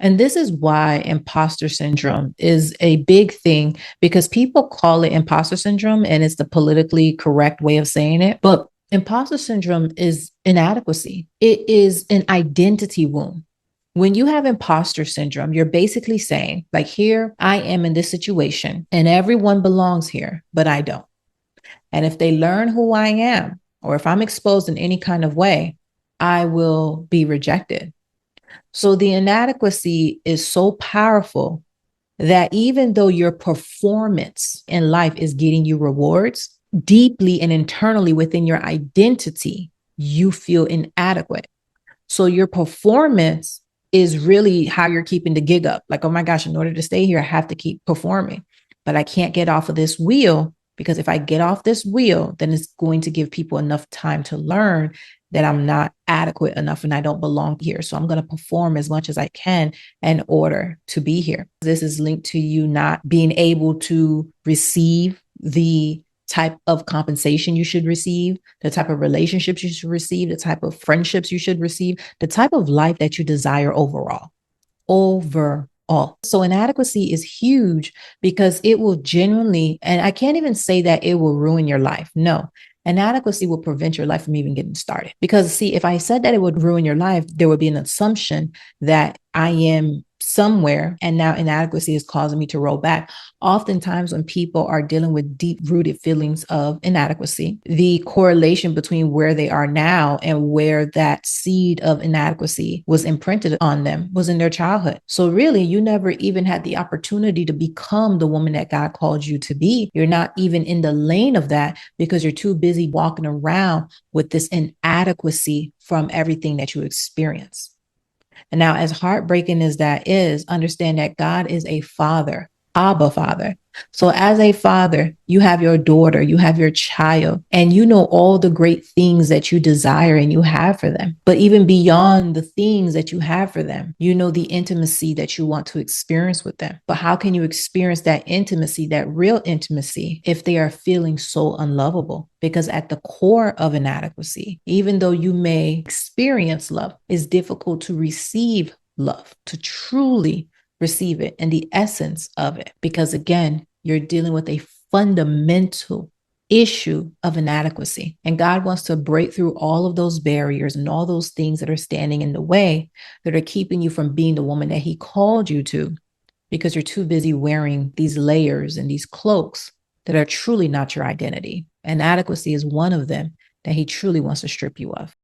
And this is why imposter syndrome is a big thing, because people call it imposter syndrome and it's the politically correct way of saying it. But imposter syndrome is inadequacy. It is an identity wound. When you have imposter syndrome, you're basically saying, like, here I am in this situation and everyone belongs here, but I don't. And if they learn who I am, or if I'm exposed in any kind of way, I will be rejected. So the inadequacy is so powerful that even though your performance in life is getting you rewards, deeply and internally within your identity, you feel inadequate. So your performance is really how you're keeping the gig up. Like, oh my gosh, in order to stay here, I have to keep performing, but I can't get off of this wheel, because if I get off this wheel, then it's going to give people enough time to learn that I'm not adequate enough and I don't belong here. So I'm going to perform as much as I can in order to be here. This is linked to you not being able to receive the type of compensation you should receive, the type of relationships you should receive, the type of friendships you should receive, the type of life that you desire overall. So inadequacy is huge because it will genuinely, and I can't even say that it will ruin your life. No, inadequacy will prevent your life from even getting started. Because see, if I said that it would ruin your life, there would be an assumption that I am somewhere and now inadequacy is causing me to roll back. Oftentimes when people are dealing with deep rooted feelings of inadequacy, the correlation between where they are now and where that seed of inadequacy was imprinted on them was in their childhood. So really, you never even had the opportunity to become the woman that God called you to be. You're not even in the lane of that because you're too busy walking around with this inadequacy from everything that you experience. And now, as heartbreaking as that is, understand that God is a father, Abba Father. So as a father, you have your daughter, you have your child, and you know all the great things that you desire and you have for them. But even beyond the things that you have for them, you know the intimacy that you want to experience with them. But how can you experience that intimacy, that real intimacy, if they are feeling so unlovable? Because at the core of inadequacy, even though you may experience love, it's difficult to receive love, to truly receive it and the essence of it. Because again, you're dealing with a fundamental issue of inadequacy. And God wants to break through all of those barriers and all those things that are standing in the way that are keeping you from being the woman that He called you to, because you're too busy wearing these layers and these cloaks that are truly not your identity. Inadequacy is one of them that He truly wants to strip you of.